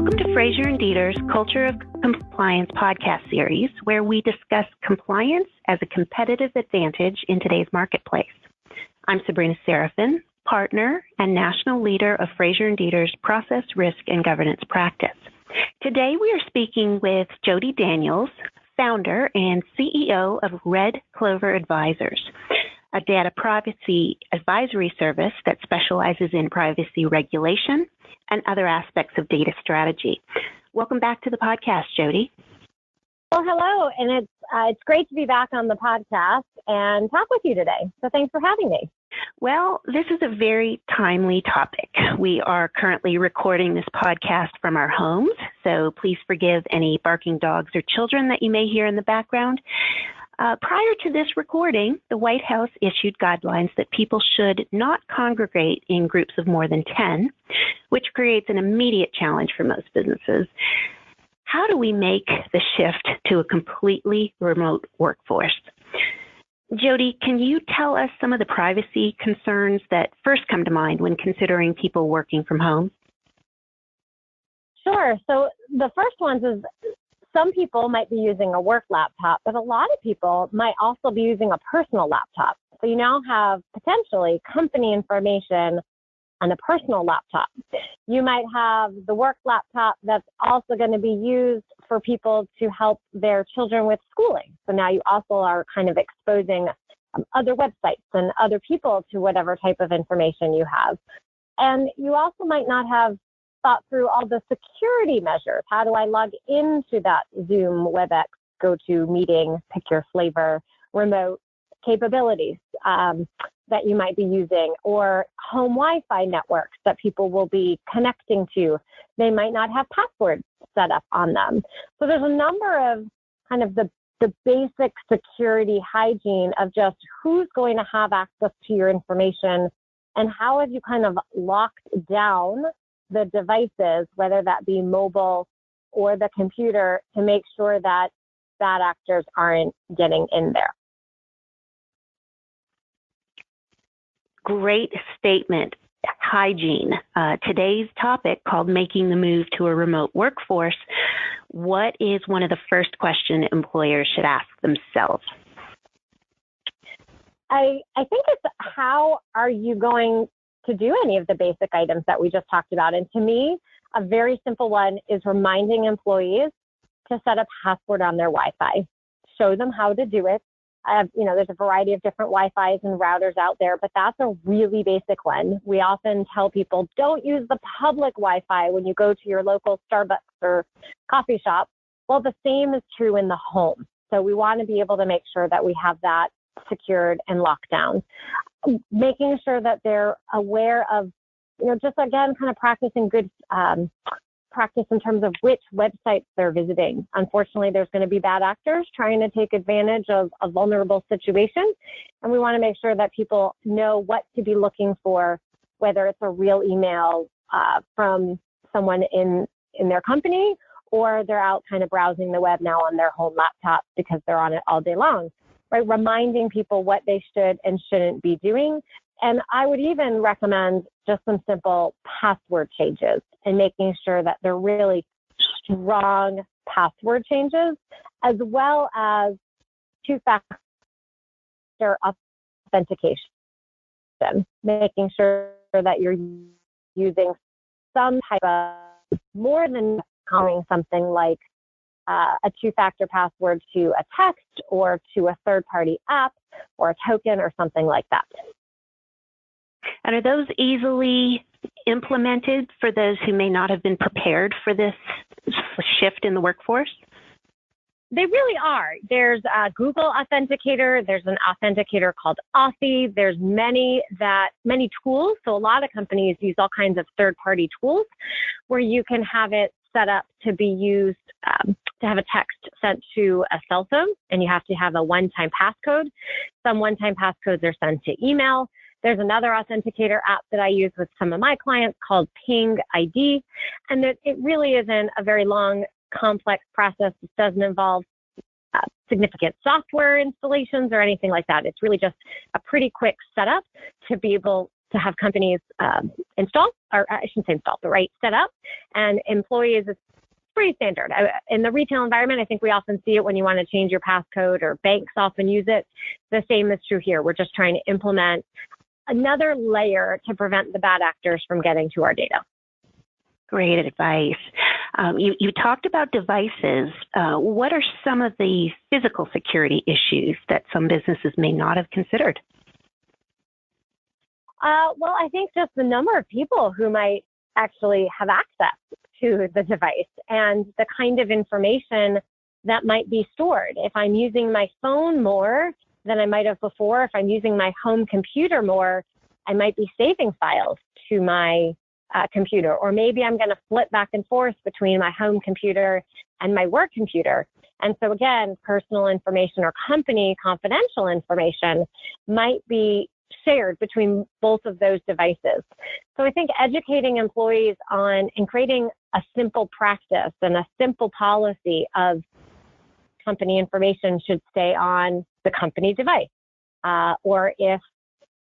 Welcome to Fraser and Dieter's Culture of Compliance podcast series, where we discuss compliance as a competitive advantage in today's marketplace. I'm Sabrina Serafin, partner and national leader of Fraser and Dieter's process, risk, and governance practice. Today we are speaking with Jodi Daniels, founder and CEO of Red Clover Advisors, a data privacy advisory service that specializes in privacy regulation and other aspects of data strategy. Welcome back to the podcast, Jodi. Well, hello, and it's great to be back on the podcast and talk with you today. So thanks for having me. Well, this is a very timely topic. We are currently recording this podcast from our homes, so please forgive any barking dogs or children that you may hear in the background. Prior to this recording, the White House issued guidelines that people should not congregate in groups of more than 10, which creates an immediate challenge for most businesses. How do we make the shift to a completely remote workforce? Jodi, can you tell us some of the privacy concerns that first come to mind when considering people working from home? Sure. So the first one is some people might be using a work laptop, but a lot of people might also be using a personal laptop. So you now have potentially company information on a personal laptop. You might have the work laptop that's also going to be used for people to help their children with schooling. So now you also are kind of exposing other websites and other people to whatever type of information you have. And you also might not have thought through all the security measures. How do I log into that Zoom, WebEx, GoToMeeting, pick your flavor, remote capabilities that you might be using, or home Wi-Fi networks that people will be connecting to. They might not have passwords set up on them. So there's a number of kind of the basic security hygiene of just who's going to have access to your information and how have you kind of locked down the devices, whether that be mobile or the computer, to make sure that bad actors aren't getting in there. Great statement. Hygiene. Today's topic, called Making the Move to a Remote Workforce, what is one of the first questions employers should ask themselves? I think it's how are you going to do any of the basic items that we just talked about? And to me, a very simple one is reminding employees to set a password on their Wi-Fi. Show them how to do it. There's a variety of different Wi-Fis and routers out there, but that's a really basic one. We often tell people, don't use the public Wi-Fi when you go to your local Starbucks or coffee shop. Well, the same is true in the home. So we want to be able to make sure that we have that secured and locked down. Making sure that they're aware of, just again, kind of practicing good practice in terms of which websites they're visiting. Unfortunately, there's going to be bad actors trying to take advantage of a vulnerable situation. And we want to make sure that people know what to be looking for, whether it's a real email from someone in their company, or they're out kind of browsing the web now on their home laptop because they're on it all day long. Right? Reminding people what they should and shouldn't be doing. And I would even recommend just some simple password changes and making sure that they're really strong password changes, as well as two-factor authentication, making sure that you're using some type of, more than calling something like a two-factor password to a text or to a third-party app or a token or something like that. And are those easily implemented for those who may not have been prepared for this shift in the workforce? They really are. There's a Google Authenticator. There's an authenticator called Authy. There's many tools. So a lot of companies use all kinds of third-party tools where you can have it set up to be used to have a text sent to a cell phone, and you have to have a one-time passcode. Some one-time passcodes are sent to email. There's another authenticator app that I use with some of my clients called Ping ID, and it really isn't a very long, complex process. It doesn't involve significant software installations or anything like that. It's really just a pretty quick setup to be able to have companies install, or I shouldn't say install, but set up, and employees, it's pretty standard. In the retail environment, I think we often see it when you want to change your passcode, or banks often use it. The same is true here. We're just trying to implement another layer to prevent the bad actors from getting to our data. Great advice. You talked about devices. What are some of the physical security issues that some businesses may not have considered? Well, I think just the number of people who might actually have access to the device and the kind of information that might be stored. If I'm using my phone more than I might have before, if I'm using my home computer more, I might be saving files to my computer, or maybe I'm going to flip back and forth between my home computer and my work computer. And so again, personal information or company confidential information might be shared between both of those devices. So I think educating employees on and creating a simple practice and a simple policy of company information should stay on the company device. Or if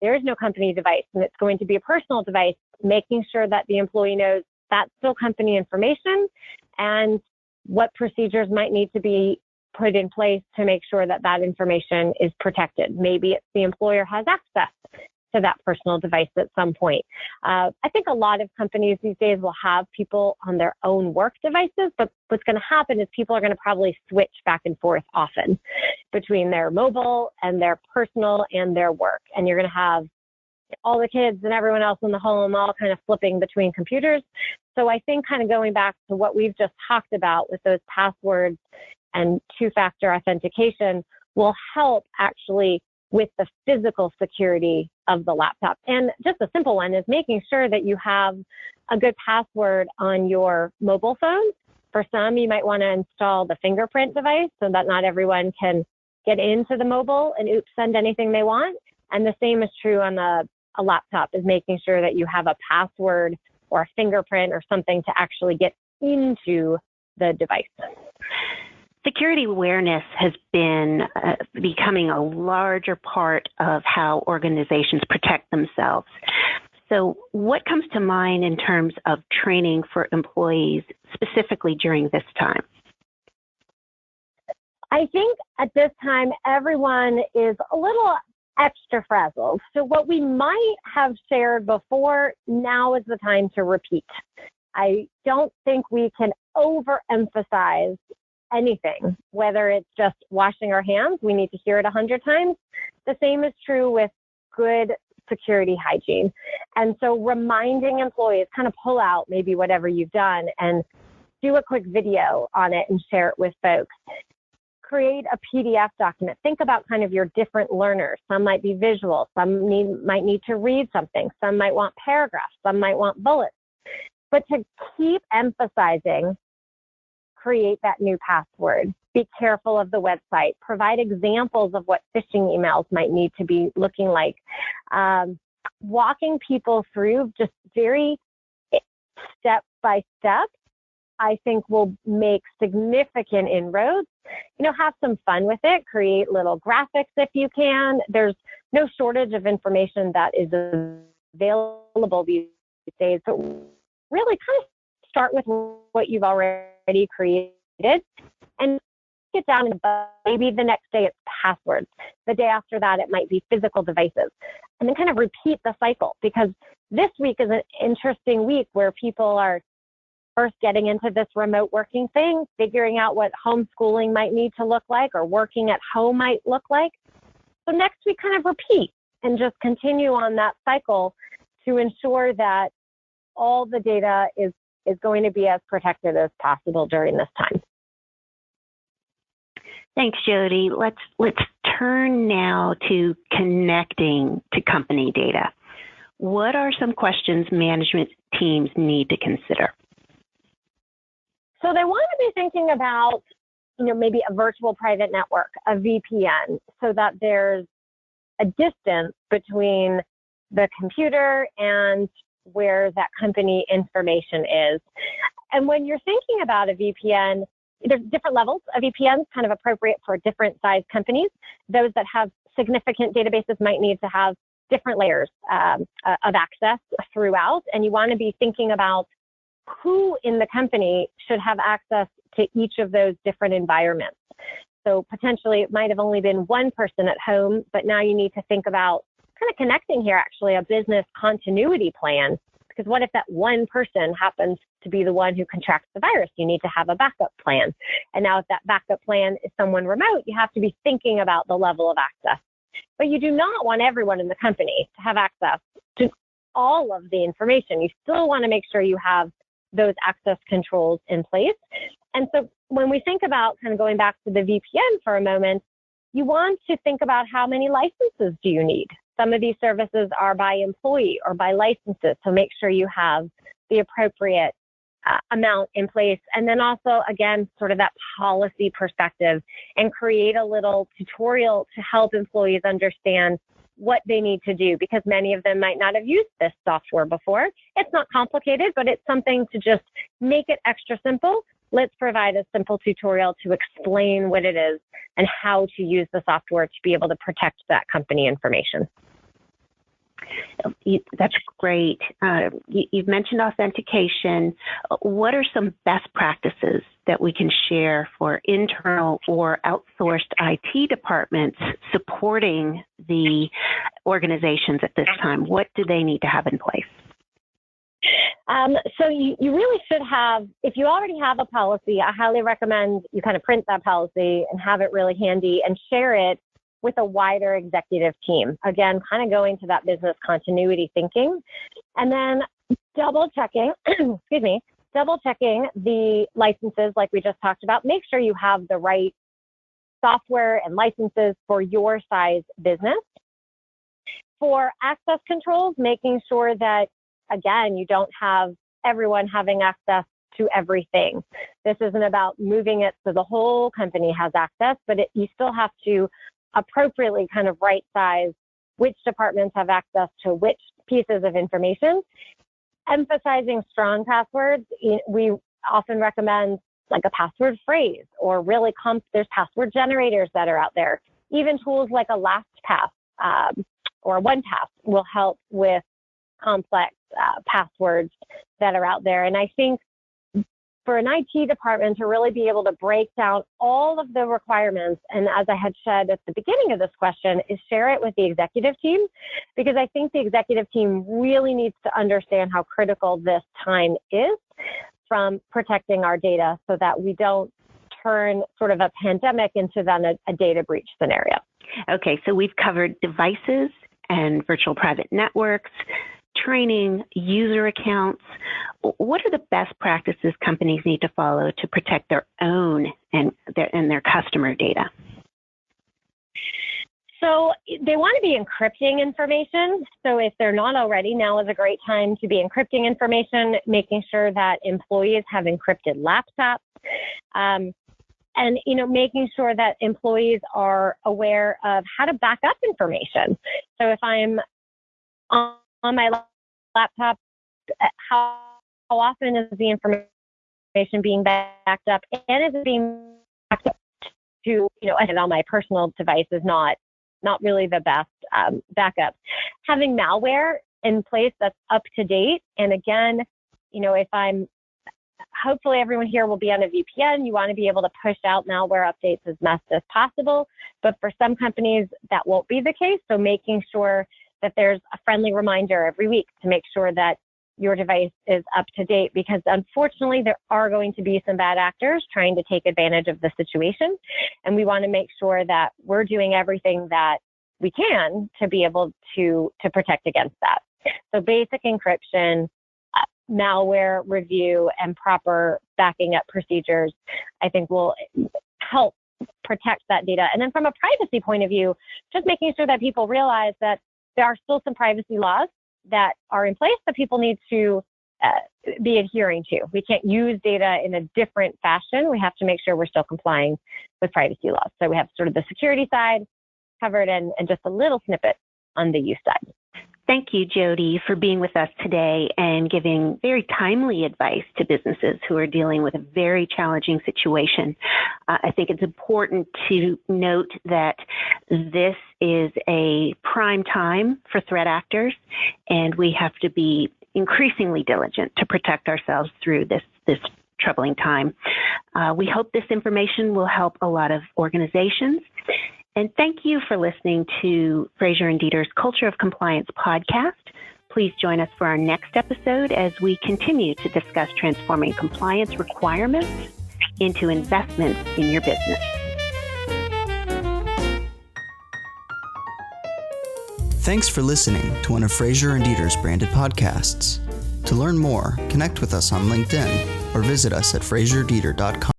there is no company device and it's going to be a personal device, making sure that the employee knows that's still company information and what procedures might need to be put in place to make sure that that information is protected. Maybe it's the employer has access to that personal device at some point. I think a lot of companies these days will have people on their own work devices, but what's going to happen is people are going to probably switch back and forth often between their mobile and their personal and their work. And you're going to have all the kids and everyone else in the home all kind of flipping between computers. So I think kind of going back to what we've just talked about with those passwords and two-factor authentication will help actually with the physical security of the laptop. And just a simple one is making sure that you have a good password on your mobile phone. For some, you might want to install the fingerprint device so that not everyone can get into the mobile and send anything they want. And the same is true on a laptop, is making sure that you have a password or a fingerprint or something to actually get into the device. Security awareness has been becoming a larger part of how organizations protect themselves. So what comes to mind in terms of training for employees specifically during this time? I think at this time, everyone is a little extra frazzled. So what we might have shared before, now is the time to repeat. I don't think we can overemphasize anything, whether it's just washing our hands, we need to hear it 100 times. The same is true with good security hygiene. And so reminding employees, kind of pull out maybe whatever you've done and do a quick video on it and share it with folks. Create a PDF document. Think about kind of your different learners. Some might be visual, some might need to read something, some might want paragraphs, some might want bullets. But to keep emphasizing, create that new password. Be careful of the website. Provide examples of what phishing emails might need to be looking like. Walking people through just very step by step, I think will make significant inroads. Have some fun with it. Create little graphics if you can. There's no shortage of information that is available these days, but really kind of start with what you've already created and get down and maybe the next day it's passwords. The day after that, it might be physical devices. And then kind of repeat the cycle, because this week is an interesting week where people are first getting into this remote working thing, figuring out what homeschooling might need to look like or working at home might look like. So next week, kind of repeat and just continue on that cycle to ensure that all the data is going to be as protected as possible during this time. Thanks, Jodi. Let's turn now to connecting to company data. What are some questions management teams need to consider? So they want to be thinking about, maybe a virtual private network, a VPN, so that there's a distance between the computer and where that company information is. And when you're thinking about a VPN, there's different levels of VPNs kind of appropriate for different size companies. Those that have significant databases might need to have different layers of access throughout, and you want to be thinking about who in the company should have access to each of those different environments. So potentially it might have only been one person at home, but now you need to think about kind of connecting here actually a business continuity plan, because what if that one person happens to be the one who contracts the virus? You need to have a backup plan. And now if that backup plan is someone remote, you have to be thinking about the level of access. But you do not want everyone in the company to have access to all of the information. You still want to make sure you have those access controls in place. And so when we think about kind of going back to the VPN for a moment, you want to think about how many licenses do you need. Some of these services are by employee or by licenses, so make sure you have the appropriate amount in place. And then also, again, sort of that policy perspective, and create a little tutorial to help employees understand what they need to do, because many of them might not have used this software before. It's not complicated, but it's something to just make it extra simple. Let's provide a simple tutorial to explain what it is and how to use the software to be able to protect that company information. That's great. You've mentioned authentication. What are some best practices that we can share for internal or outsourced IT departments supporting the organizations at this time? What do they need to have in place? So you really should have, if you already have a policy, I highly recommend you kind of print that policy and have it really handy and share it with a wider executive team. Again, kind of going to that business continuity thinking, and then double checking, double checking the licenses like we just talked about. Make sure you have the right software and licenses for your size business. For access controls, making sure that, again, you don't have everyone having access to everything. This isn't about moving it so the whole company has access, but you still have to appropriately kind of right size which departments have access to which pieces of information. Emphasizing strong passwords, we often recommend like a password phrase, or really there's password generators that are out there. Even tools like a LastPass or OnePass will help with complex passwords that are out there. And I think for an IT department to really be able to break down all of the requirements, and as I had said at the beginning of this question, is share it with the executive team, because I think the executive team really needs to understand how critical this time is from protecting our data so that we don't turn sort of a pandemic into then a data breach scenario. Okay, so we've covered devices and virtual private networks, training, user accounts. What are the best practices companies need to follow to protect their own and their customer data? So they want to be encrypting information. So if they're not already, now is a great time to be encrypting information, making sure that employees have encrypted laptops, and making sure that employees are aware of how to back up information. So if I'm on my laptop, how often is the information being backed up, and is it being backed up to, on my personal device is not really the best backup. Having malware in place that's up to date, and again, hopefully everyone here will be on a VPN. You want to be able to push out malware updates as much as possible, but for some companies that won't be the case. So making sure that there's a friendly reminder every week to make sure that your device is up to date, because unfortunately there are going to be some bad actors trying to take advantage of the situation. And we want to make sure that we're doing everything that we can to be able to protect against that. So basic encryption, malware review, and proper backing up procedures, I think will help protect that data. And then from a privacy point of view, just making sure that people realize that there are still some privacy laws that are in place that people need to be adhering to. We can't use data in a different fashion. We have to make sure we're still complying with privacy laws. So we have sort of the security side covered and just a little snippet on the use side. Thank you, Jodi, for being with us today and giving very timely advice to businesses who are dealing with a very challenging situation. I think it's important to note that this is a prime time for threat actors, and we have to be increasingly diligent to protect ourselves through this troubling time. We hope this information will help a lot of organizations. And thank you for listening to Fraser and Dieter's Culture of Compliance podcast. Please join us for our next episode as we continue to discuss transforming compliance requirements into investments in your business. Thanks for listening to one of Fraser and Dieter's branded podcasts. To learn more, connect with us on LinkedIn or visit us at fraserdieter.com.